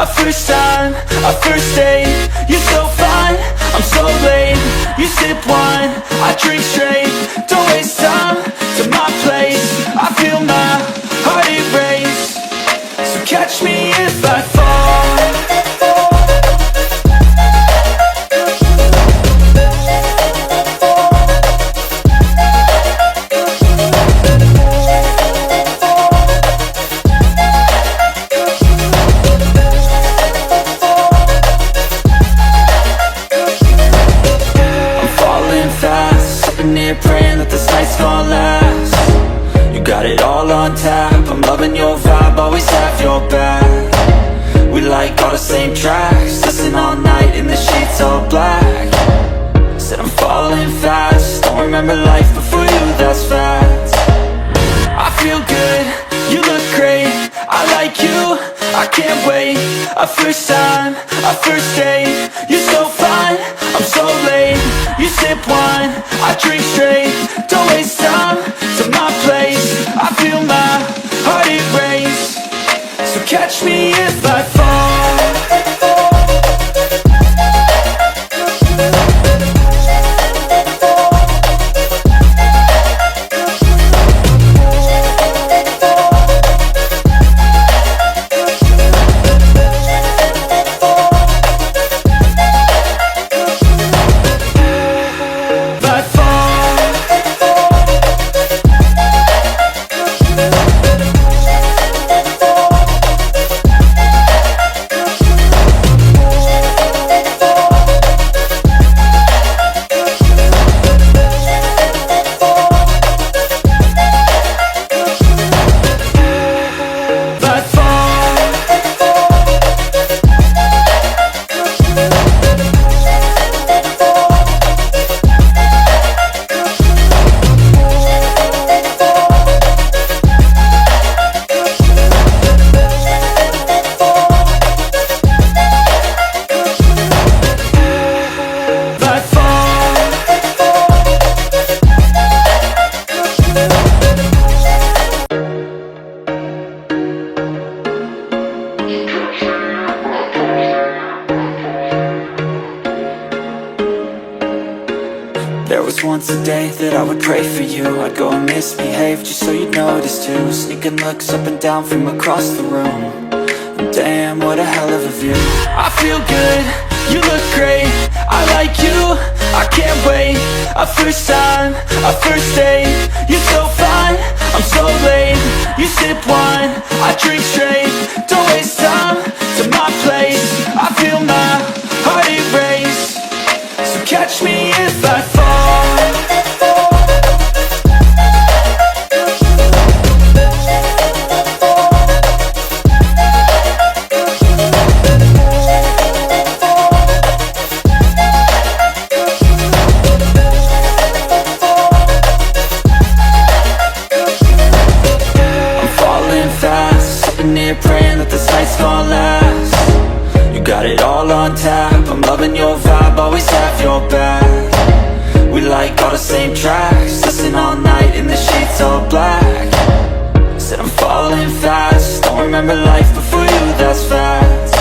a first time, a first date. You're so fine, I'm so late. You sip wine, I drink straight. Don't waste time to my place. I feel my heart erase. So catch me if I fall. Praying that this night's gonna last. You got it all on tap, I'm loving your vibe, always have your back. We like all the same tracks, listen all night in the sheets all black. Said I'm falling fast, don't remember life before you, that's fact. I feel good, you look great, I like you, I can't wait. A first time, a first date. You're so fine, I'm so late. You sip wine, I drink straight. Don't waste time to my place. I feel my heart erase. So catch me if I fall. There was once a day that I would pray for you. I'd go and misbehave just so you'd notice too. Sneaking looks up and down from across the room. And damn, what a hell of a view. I feel good, you look great, I like you, I can't wait. A first time, a first date. You're so fine, I'm so late. You sip wine, I drink straight. Don't waste time to my place. I feel my heart erase. So catch me if I fall. Praying that this night's gonna last. You got it all on tap, I'm loving your vibe, always have your back. We like all the same tracks, listen all night in the sheets all black. Said I'm falling fast, don't remember life before you, that's fact.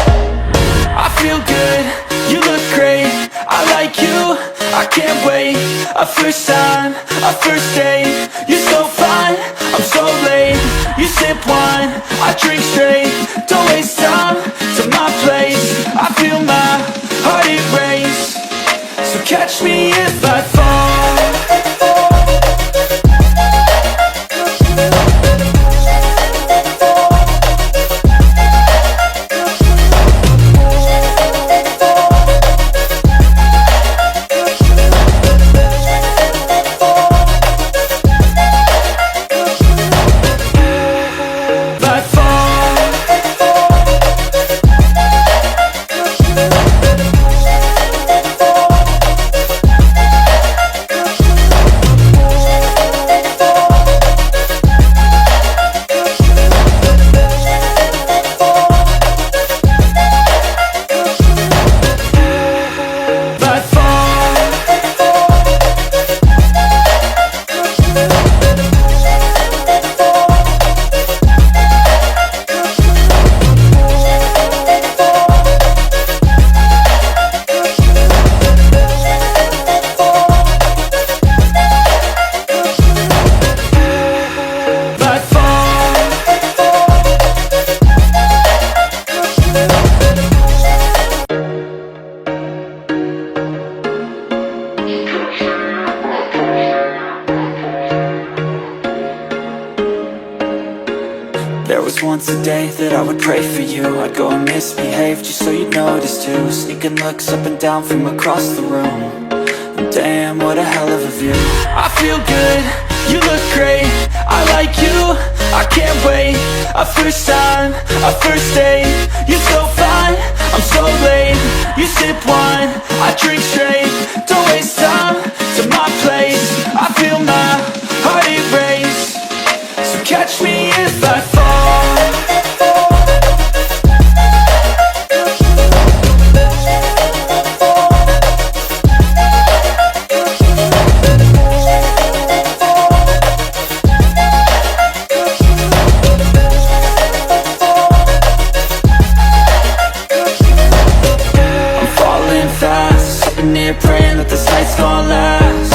I feel good, you look great, I like you, I can't wait. A first time, a first date. You're so fine, I'm so late. You sip wine, I drink straight. Don't waste time to my place. I feel my heart erase. So catch me if I fall. There was once a day that I would pray for you. I'd go and misbehave just so you'd notice too. Sneaking looks up and down from across the room. And damn, what a hell of a view. I feel good, you look great, I like you, I can't wait. A first time, a first date, you're so fine, I'm so late. You sip wine, I drink straight, don't waste time to my place. I feel my heart erase, so catch me if I fall. Praying that this night's gonna last.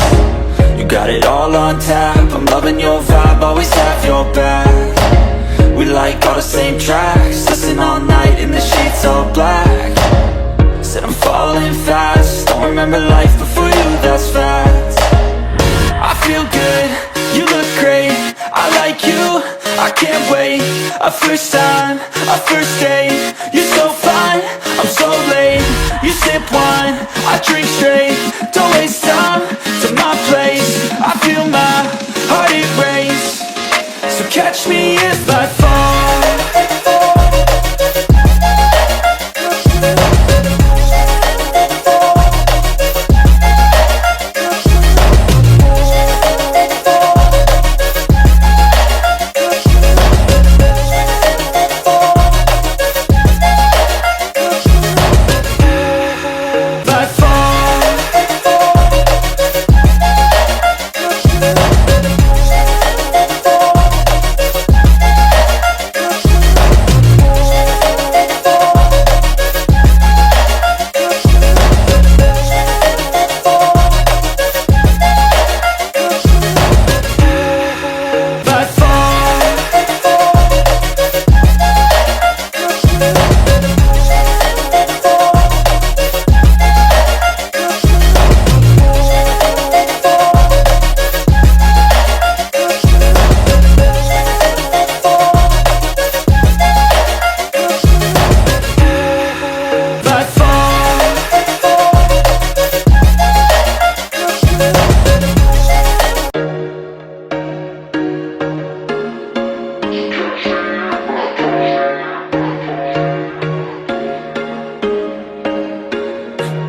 You got it all on tap, I'm loving your vibe, always have your back. We like all the same tracks, listen all night in the sheets all black. Said I'm falling fast, don't remember life before you, that's fact. I feel good, you look great, I like you, I can't wait. A first time, a first date, you're so fine, I'm so late. You sip wine, I drink straight, don't waste time to my place. I feel my heart erase, so catch me if I fall.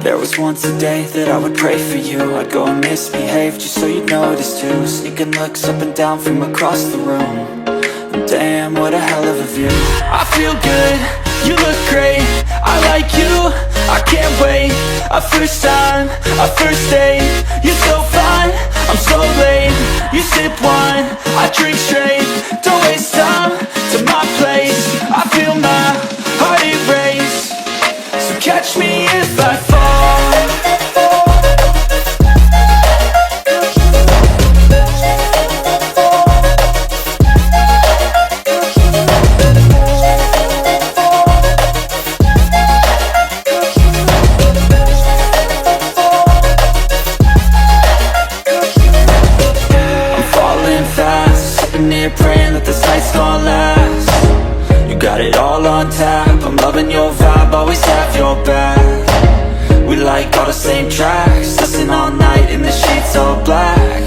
There was once a day that I would pray for you. I'd go and misbehave just so you'd notice too. Sneaking looks up and down from across the room. And damn, what a hell of a view. I feel good, you look great, I like you, I can't wait. A first time, a first date, you're so fine, I'm so late. You sip wine, I drink straight, don't waste time to my place. I feel my heart erase, so catch me if I fall. Praying that this night's gonna last. You got it all on tap, I'm loving your vibe, always have your back. We like all the same tracks, listen all night in the sheets all black.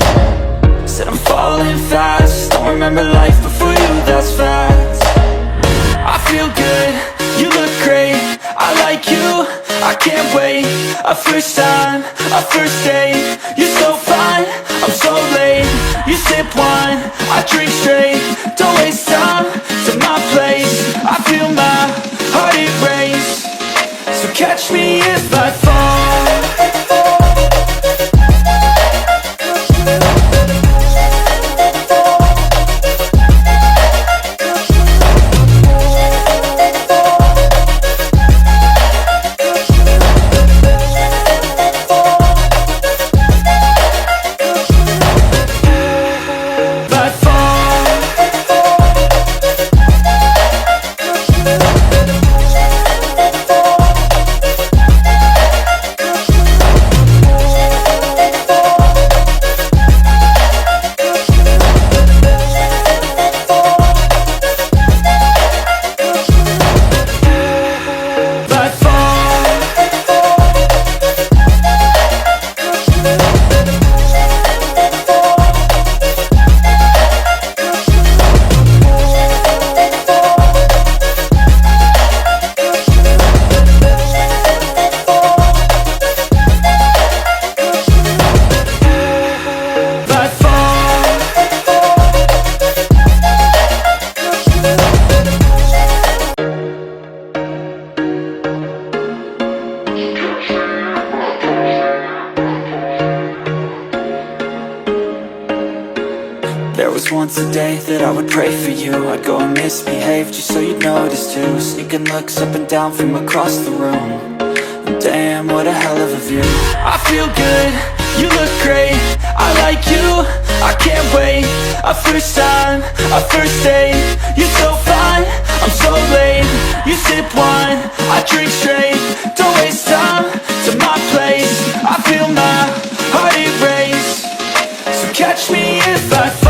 Said I'm falling fast, don't remember life before you, that's fact. I feel good, you look great, I like you, I can't wait. A first time, a first date, you're so fine, I'm so late. You sip wine, I drink straight, don't waste time to my place. I feel my heart erase, so catch me if I fall. once a day that I would pray for you. I'd go and misbehave just so you'd notice too. Sneaking looks up and down from across the room. And damn, what a hell of a view. I feel good, you look great, I like you, I can't wait. A first time, a first date, you're so fine, I'm so late. You sip wine, I drink straight, don't waste time to my place. I feel my heart erase, so catch me if I fall.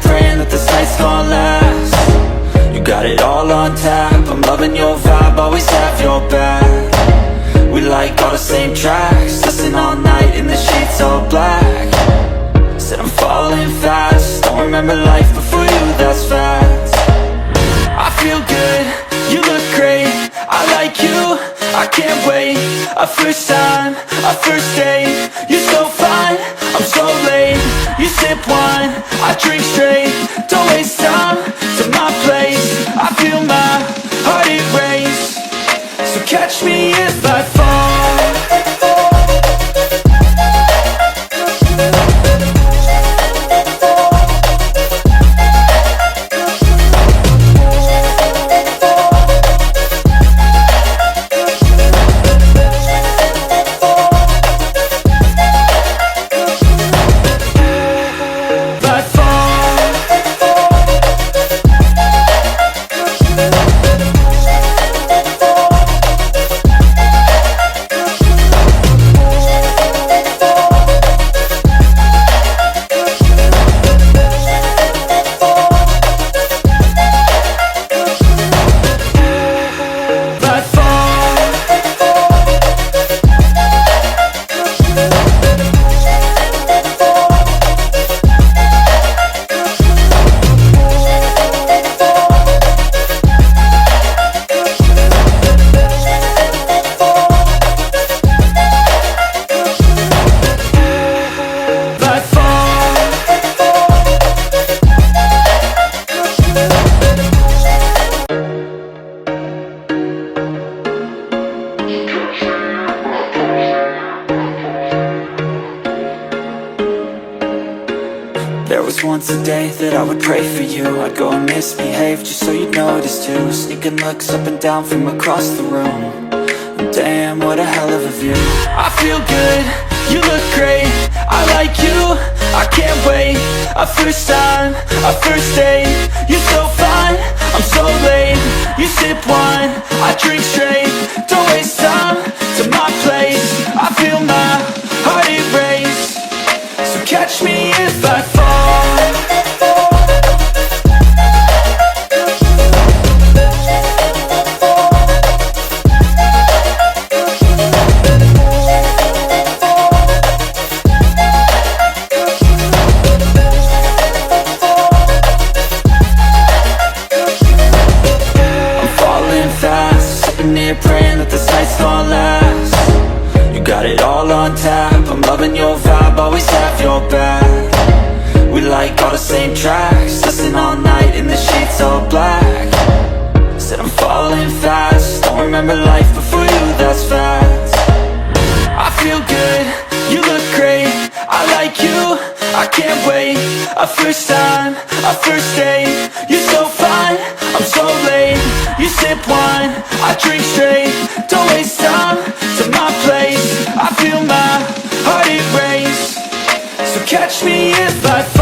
Praying that this night's gonna last. You got it all on tap, I'm loving your vibe, always have your back. We like all the same tracks, listen all night in the sheets all black. Said I'm falling fast, don't remember life before you, that's facts. I feel good, you look great, I like you, I can't wait. A first time, a first date, you're so fine, I'm so late. You sip wine, I drink straight, don't waste time to my place. I feel my heart erase, so catch me if I fall. There was once a day that I would pray for you. I'd go and misbehave just so you'd notice too. Sneaking looks up and down from across the room. And damn, what a hell of a view. I feel good, you look great, I like you, I can't wait. A first time, a first date, you're so fine, I'm so late. You sip wine, I drink straight, don't waste time to my place. I feel my heart erase, so catch me if I fall. Praying that this night's gonna last. You got it all on tap, I'm loving your vibe, always have your back. We like all the same tracks, listen all night in the sheets all black. Said I'm falling fast, don't remember life before you, that's facts. I feel good, you look great, I like you, I can't wait. A first time, a first date, you're so fine, I'm so late. You sip wine, I drink straight, don't waste time to my place. I feel my heart erase, so catch me if I fall.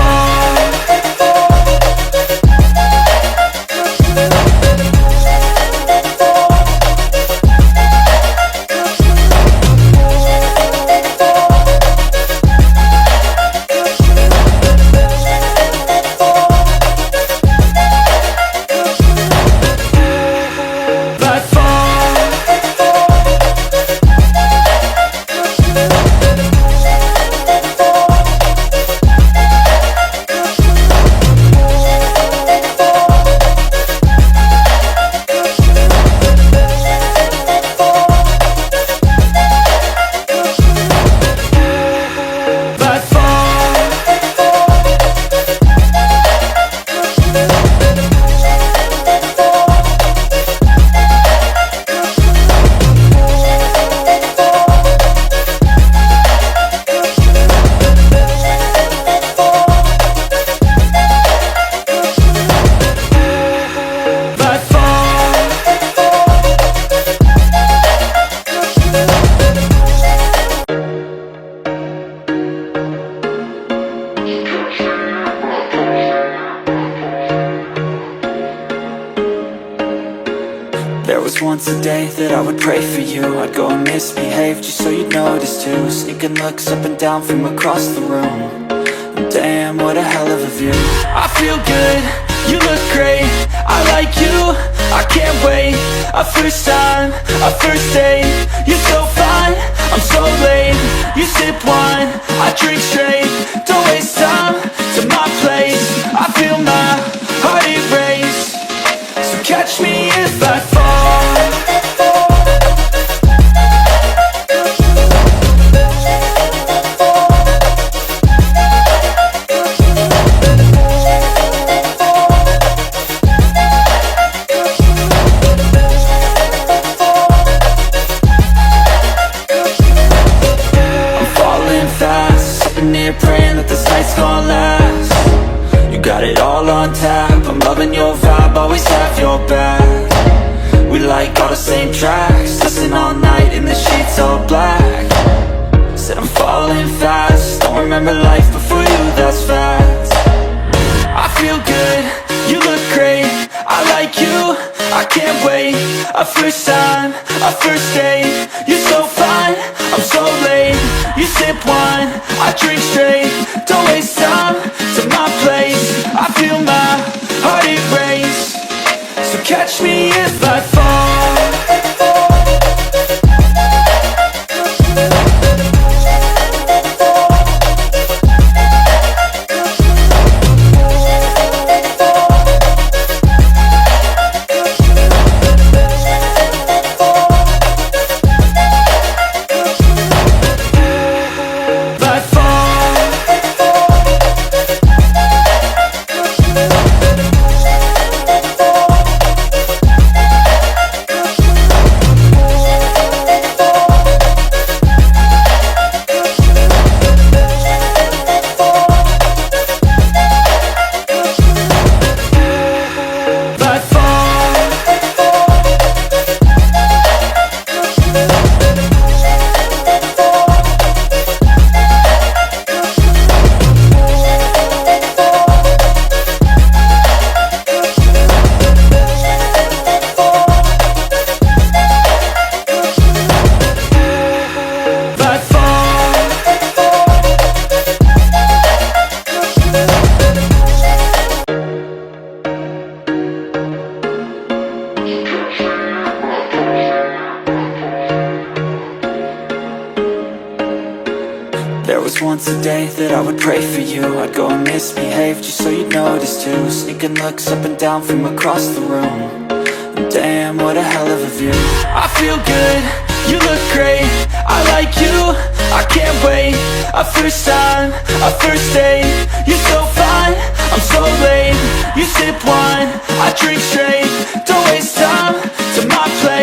was once a day that I would pray for you. I'd go and misbehave just so you'd notice too. Sneaking looks up and down from across the room. Damn, what a hell of a view. I feel good, you look great, I like you, I can't wait. A first time, a first date, you're so fine, I'm so late. You sip wine, I drink straight, don't waste time to my place. I feel my heart erase, so catch me if I fall. Praying that this night's gonna last. You got it all on tap, I'm loving your vibe, always have your back. We like all the same tracks, listen all night in the sheets all black. Said I'm falling fast, don't remember life before you, that's fact. I feel good, you look great, I like you, I can't wait. A first time, a first date, you're so fine, I'm so late. You sip wine, I drink straight, don't waste time to my place. I feel my heart erase, so catch me if I fall. There was once a day that I would pray for you. I'd go and misbehave just so you'd notice too. Sneaking looks up and down from across the room. Damn, what a hell of a view. I feel good, you look great, I like you, I can't wait. A first time, a first date, you're so fine, I'm so late. You sip wine, I drink straight, don't waste time to my place.